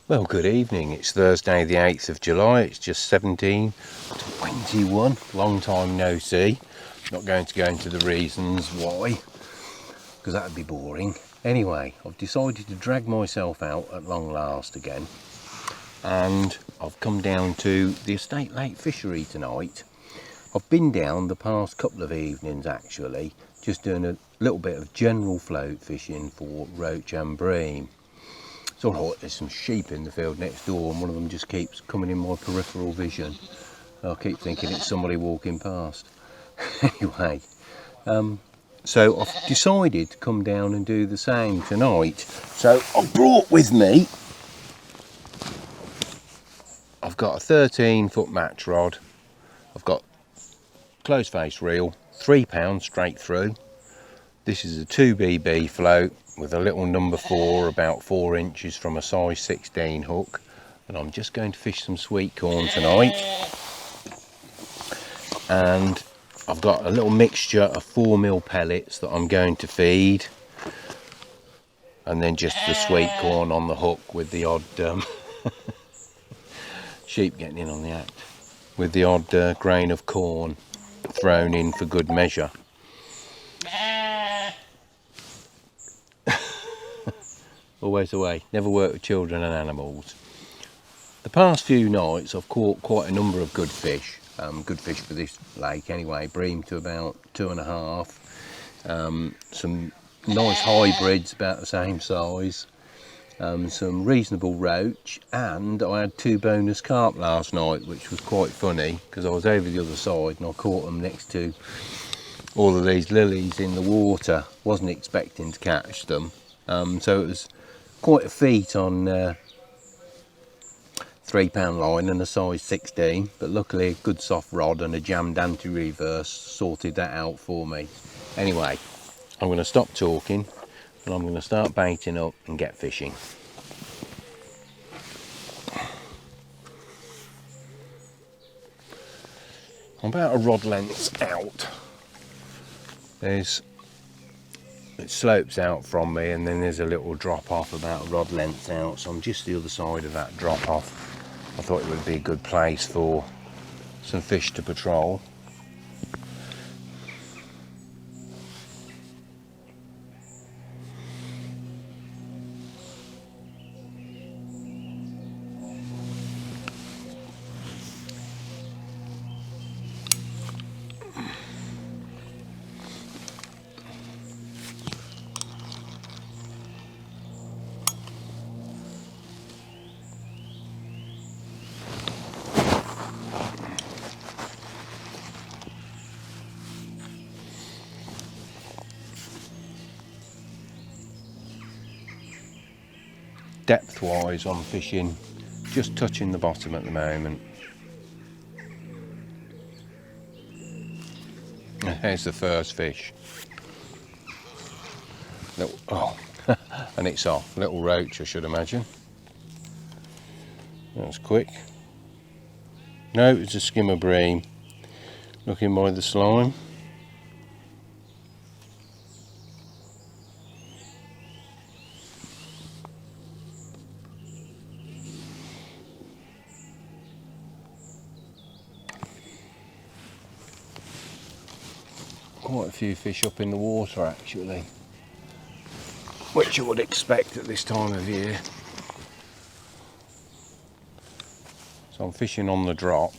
Well, good evening. It's Thursday the 8th of July. It's just 17:21. Long time no see. Not going to go into the reasons why, because that would be boring. Anyway, I've decided to drag myself out at long last again. And I've come down to the Estate Lake Fishery tonight. I've been down the past couple of evenings actually, just doing a little bit of general float fishing for roach and bream. It's alright, there's some sheep in the field next door and one of them just keeps coming in my peripheral vision. I keep thinking it's somebody walking past. Anyway, so I've decided to come down and do the same tonight. So I've brought with me, I've got a 13-foot match rod, I've got close face reel, £3 straight through. This is a 2BB float with a little number 4 about 4 inches from a size 16 hook, and I'm just going to fish some sweet corn tonight. And I've got a little mixture of 4mm pellets that I'm going to feed, and then just the sweet corn on the hook with the odd sheep getting in on the act, with the odd grain of corn thrown in for good measure. Always the way, never work with children and animals. The past few nights I've caught quite a number of good fish for this lake anyway, bream to about 2.5, some nice hybrids about the same size, some reasonable roach, and I had 2 bonus carp last night, which was quite funny because I was over the other side and I caught them next to all of these lilies in the water. Wasn't expecting to catch them, so it was quite a feat on £3 line and a size 16, but luckily a good soft rod and a jammed anti-reverse sorted that out for me. Anyway, I'm going to stop talking and I'm going to start baiting up and get fishing. I'm about a rod length out. It slopes out from me and then there's a little drop off about a rod length out, so I'm just the other side of that drop off. I thought it would be a good place for some fish to patrol. Depth wise I'm fishing just touching the bottom at the moment. There's the first fish. Little, oh, and it's off. Little roach I should imagine. That was quick. No, it's a skimmer bream. Looking by the slime. Quite a few fish up in the water actually, which you would expect at this time of year. So I'm fishing on the drop.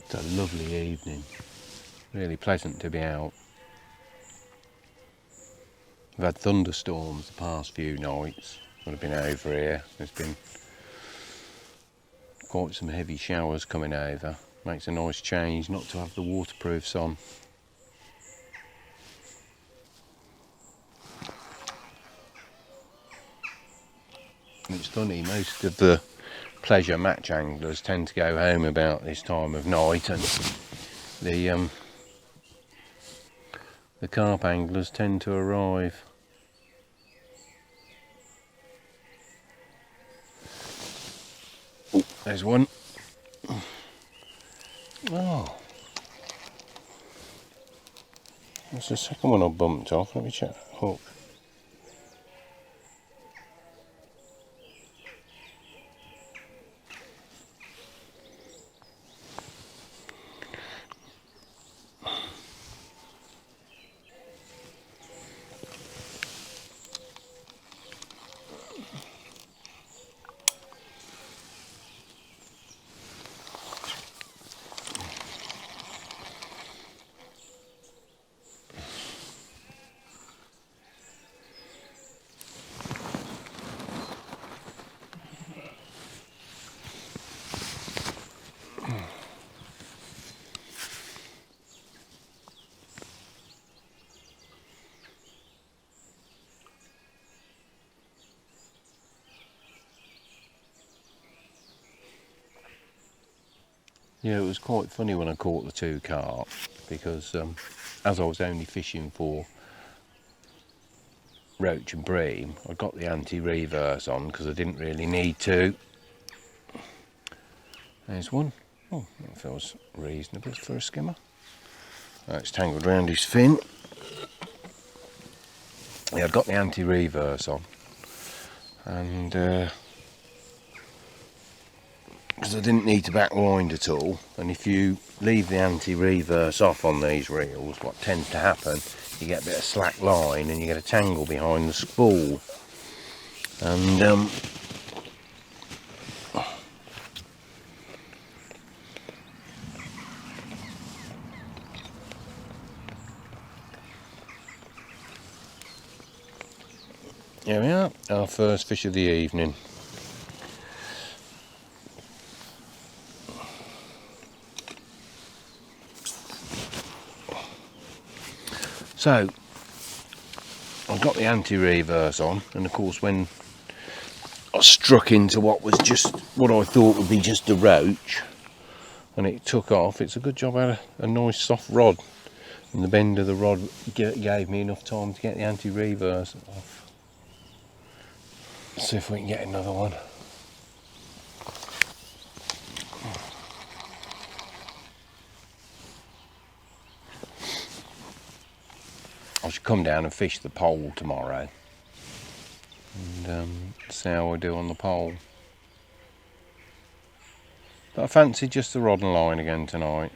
It's a lovely evening, really pleasant to be out. We've had thunderstorms the past few nights when I've been over here. There's been quite some heavy showers coming over. Makes a nice change not to have the waterproofs on. And it's funny, most of the pleasure match anglers tend to go home about this time of night, and the carp anglers tend to arrive. Oh, there's one. Oh, that's the second one I bumped off. Let me check that hook. Yeah, it was quite funny when I caught the 2 carp because as I was only fishing for roach and bream, I got the anti-reverse on because I didn't really need to. There's one. Oh, that feels reasonable for a skimmer. Oh, it's tangled around his fin. Yeah, I've got the anti-reverse on, and because I didn't need to back wind at all, and if you leave the anti-reverse off on these reels, what tends to happen, you get a bit of slack line and you get a tangle behind the spool, and here we are, our first fish of the evening. So I've got the anti-reverse on, and of course when I struck into what was just what I thought would be just a roach and it took off, it's a good job I had a nice soft rod, and the bend of the rod gave me enough time to get the anti-reverse off. Let's see if we can get another one. I should come down and fish the pole tomorrow and see how I do on the pole. But I fancy just the rod and line again tonight.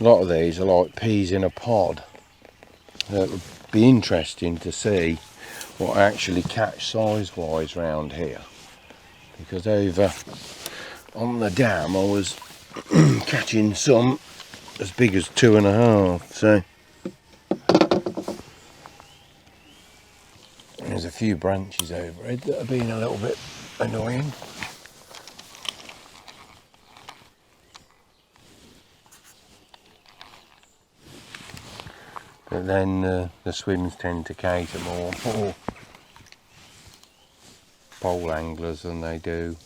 A lot of these are like peas in a pod. It would be interesting to see what I actually catch size wise round here, because over on the dam I was catching some as big as 2.5, so there's a few branches overhead that are being a little bit annoying. But then the swims tend to cater more for pole anglers than they do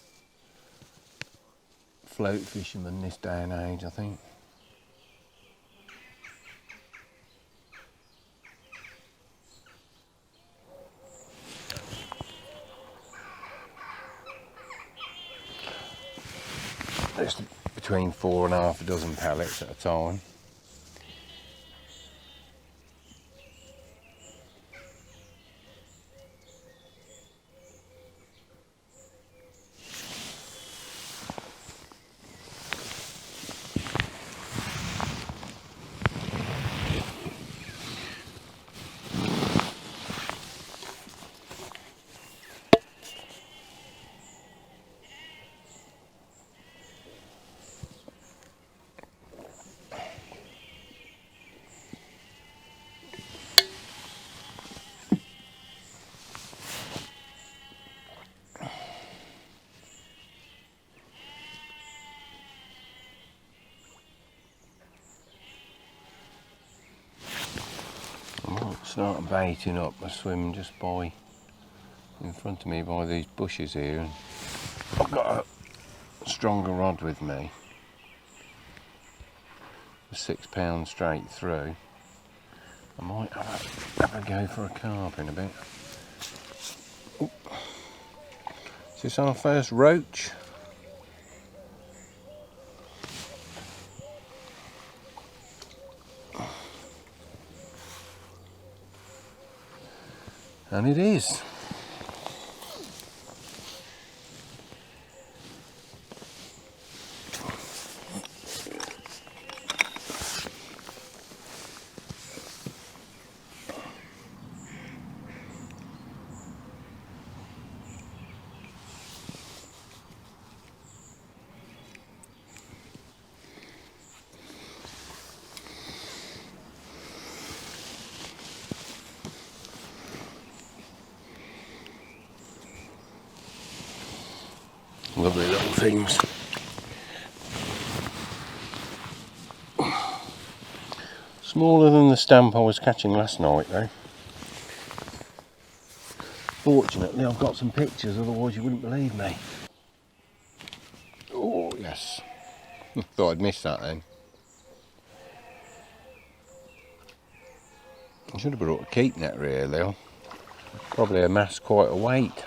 float fishermen this day and age, I think. It's between 4.5 dozen pellets at a time. starting baiting up. I swim just by in front of me by these bushes here, and I've got a stronger rod with me, a 6 pound straight through. I might have a go for a carp in a bit. Ooh. Is this our first roach? And it is. Lovely little things. Smaller than the stamp I was catching last night though. Fortunately I've got some pictures, otherwise you wouldn't believe me. Oh yes. Thought I'd missed that then. I should have brought a keep net really. Probably amassed quite a weight.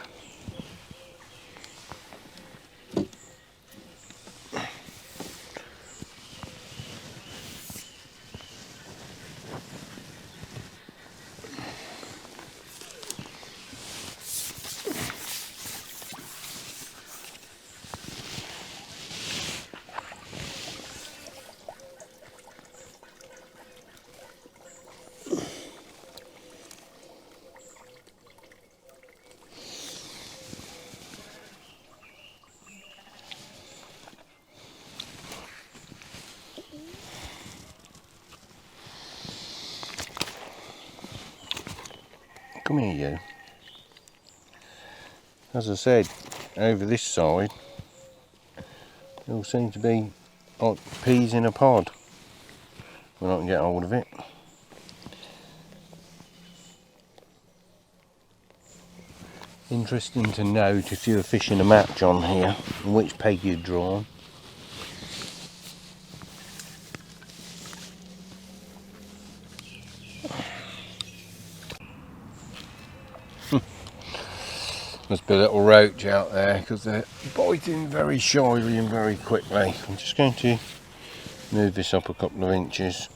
Come here you. As I said, over this side there all seem to be like peas in a pod when I can get hold of it. Interesting to note if you were fishing a match on here and which peg you'd drawn. Must be a little roach out there because they're biting very shyly and very quickly. I'm just going to move this up a couple of inches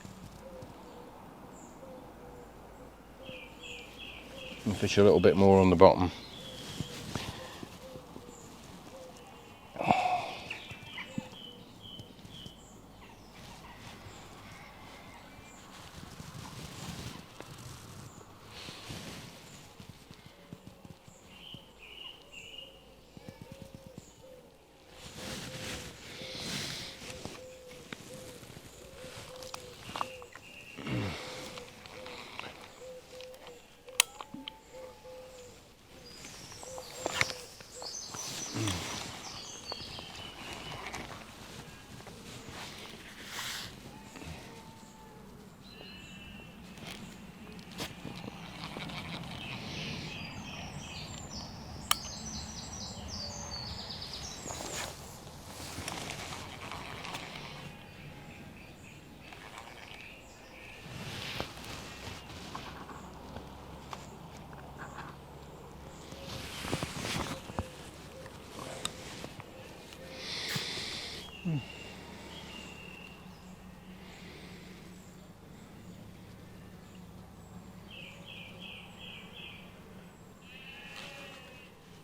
and fish a little bit more on the bottom.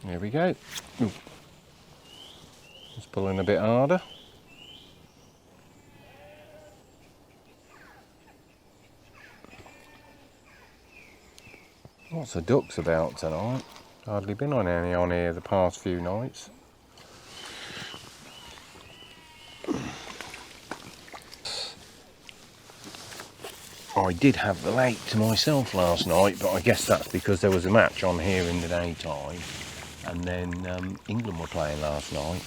There we go. Ooh. Just pulling a bit harder. Lots of ducks about tonight. Hardly been on any on here the past few nights. I did have the lake to myself last night, but I guess that's because there was a match on here in the daytime, and then England were playing last night.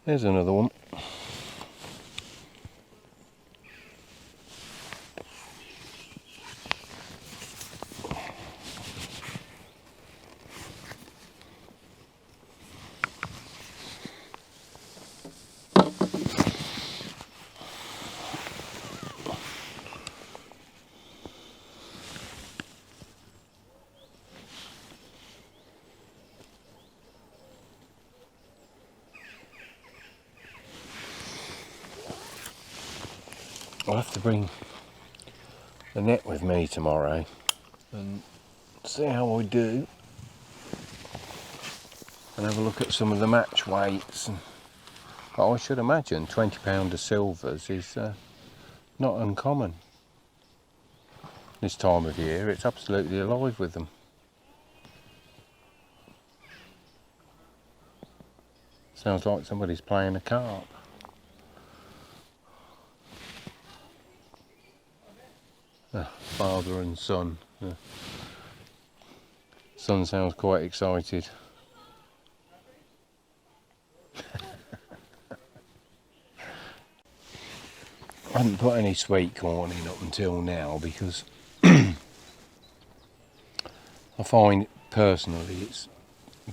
There's another one. I'll have to bring the net with me tomorrow and see how I do, and have a look at some of the match weights. But I should imagine £20 of silvers is not uncommon. This time of year it's absolutely alive with them. Sounds like somebody's playing a carp. Father and son. Son sounds quite excited. I haven't put any sweet corn in up until now because I find personally it's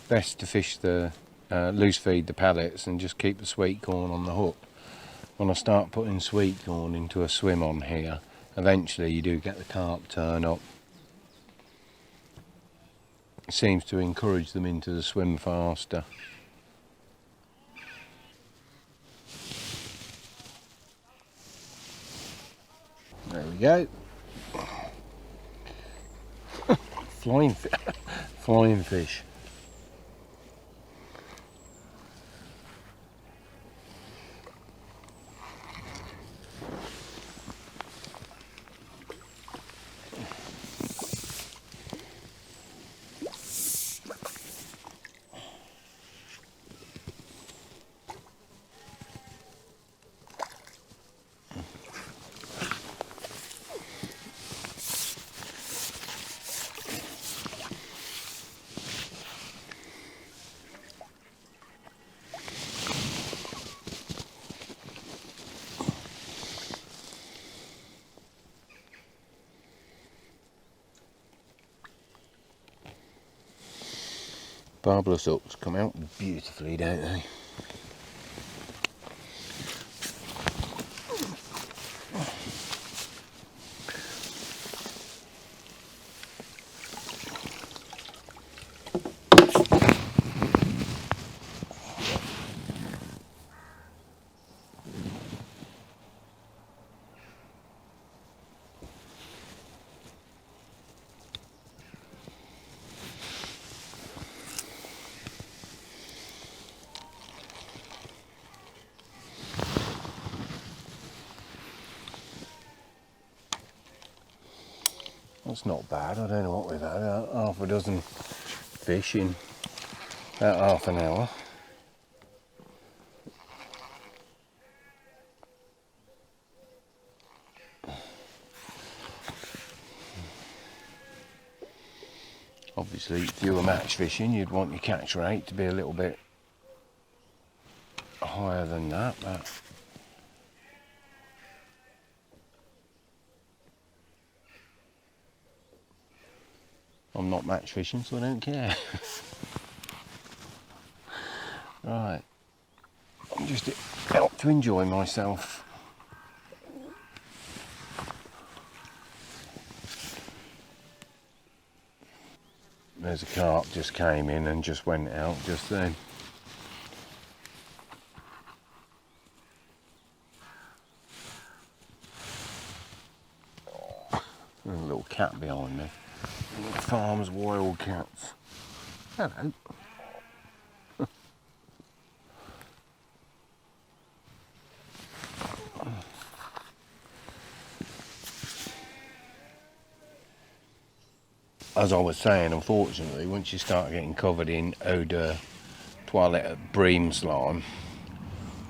best to fish the loose feed the pellets and just keep the sweet corn on the hook. When I start putting sweet corn into a swim on here, eventually you do get the carp turn up. It seems to encourage them into the swim faster. There we go. Flying fish. Barbless hooks come out beautifully, don't they? That's not bad. I don't know what we've had. Half a dozen fish in about half an hour. Obviously, if you were match fishing, you'd want your catch rate to be a little bit higher than that. But I'm not match fishing, so I don't care. Right, I'm just out to enjoy myself. There's a carp just came in and just went out just then. There's a little cat behind me. Farm's wild cats. Hello. As I was saying, unfortunately, once you start getting covered in eau de toilette bream slime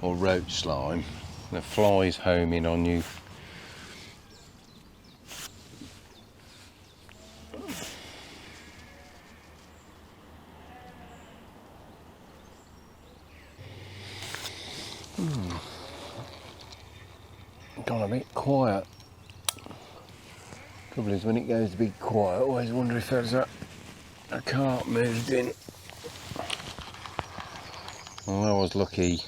or roach slime, the flies home in on you. gone a bit quiet. Trouble is, when it goes to be quiet, I always wonder if there's a cart moved in. Well, I was lucky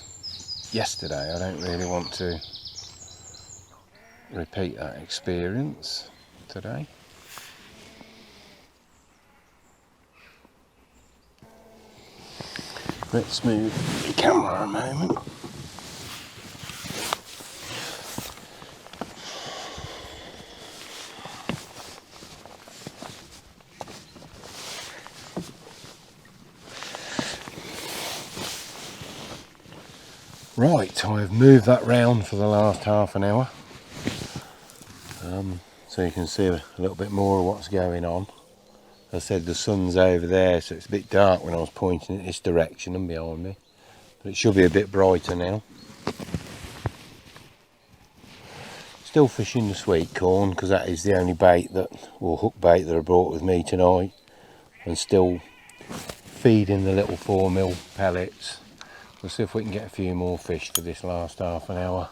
yesterday. I don't really want to repeat that experience today. Let's move the camera a moment. Right, I've moved that round for the last half an hour, so you can see a little bit more of what's going on. As I said, the sun's over there, so it's a bit dark when I was pointing in this direction and behind me, but it should be a bit brighter now. Still fishing the sweet corn because that is the only bait that, or hook bait that I brought with me tonight, and still feeding the little 4mm pellets. We'll see if we can get a few more fish for this last half an hour.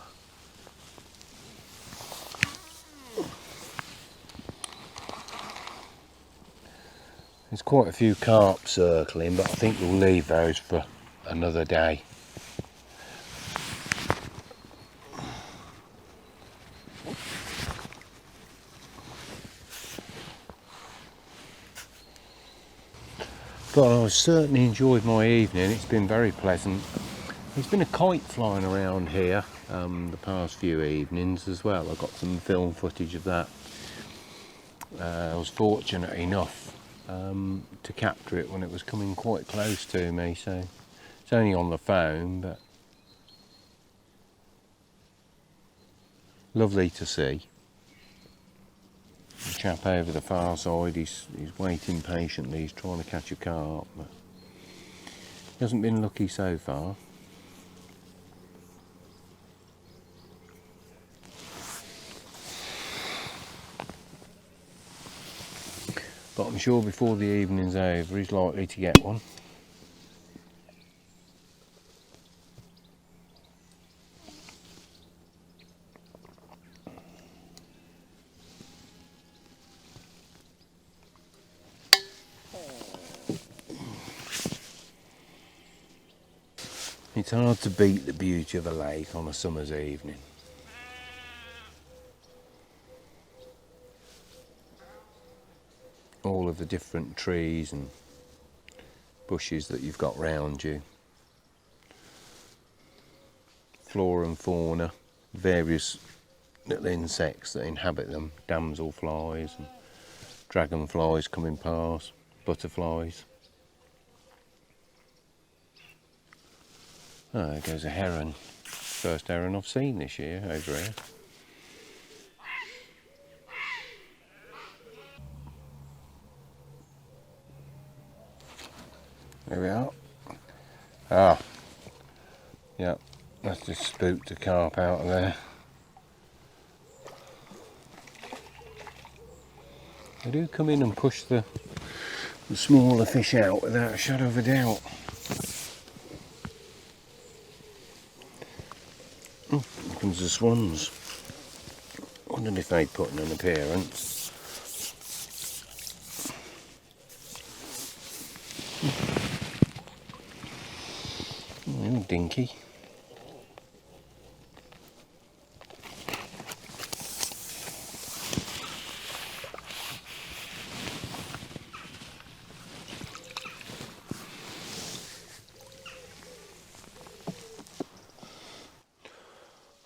There's quite a few carp circling, but I think we'll leave those for another day. But I've certainly enjoyed my evening. It's been very pleasant. There's been a kite flying around here the past few evenings as well. I got some film footage of that. I was fortunate enough to capture it when it was coming quite close to me, so it's only on the phone, but lovely to see. The chap over the far side, he's waiting patiently, he's trying to catch a carp, but he hasn't been lucky so far. But I'm sure before the evening's over he's likely to get one. It's hard to beat the beauty of a lake on a summer's evening. All of the different trees and bushes that you've got round you. Flora and fauna, various little insects that inhabit them, damselflies and dragonflies coming past, butterflies. Oh, there goes a heron. First heron I've seen this year over here. There we are. Ah, yeah, that's just spooked a carp out of there. They do come in and push the smaller fish out without a shadow of a doubt. Oh, here comes the swans. Wondered if they'd put in an appearance. Dinky.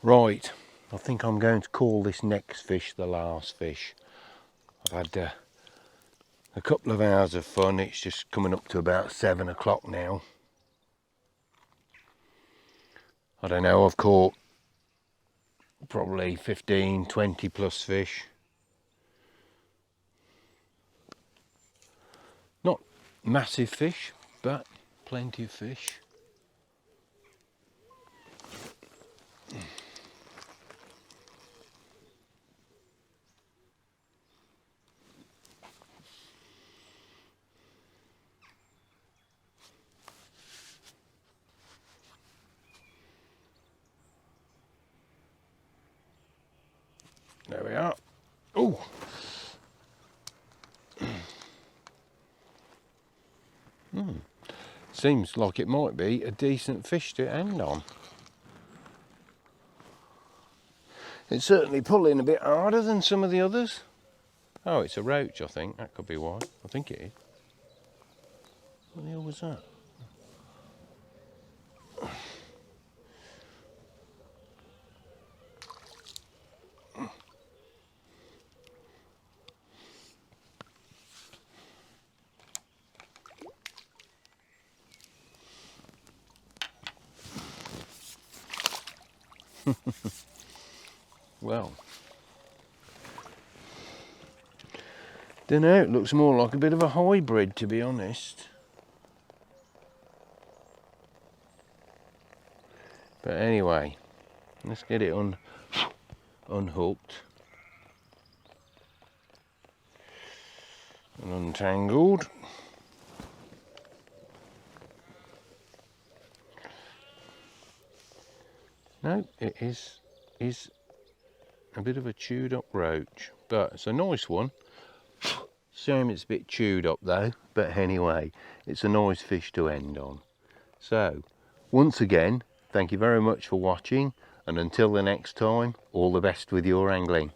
Right, I think I'm going to call this next fish the last fish. I've had a couple of hours of fun. It's just coming up to about 7 o'clock now. I don't know, I've caught probably 15, 20 plus fish. Not massive fish, but plenty of fish. There we are. Oh, seems like it might be a decent fish to end on. It's certainly pulling a bit harder than some of the others. Oh, it's a roach, I think. That could be why. I think it is. What the hell was that? Well, don't know, it looks more like a bit of a hybrid, to be honest. But anyway, let's get it unhooked and untangled. No, it is a bit of a chewed up roach, but it's a nice one. Shame it's a bit chewed up though, but anyway, it's a nice fish to end on. So, once again, thank you very much for watching, and until the next time, all the best with your angling.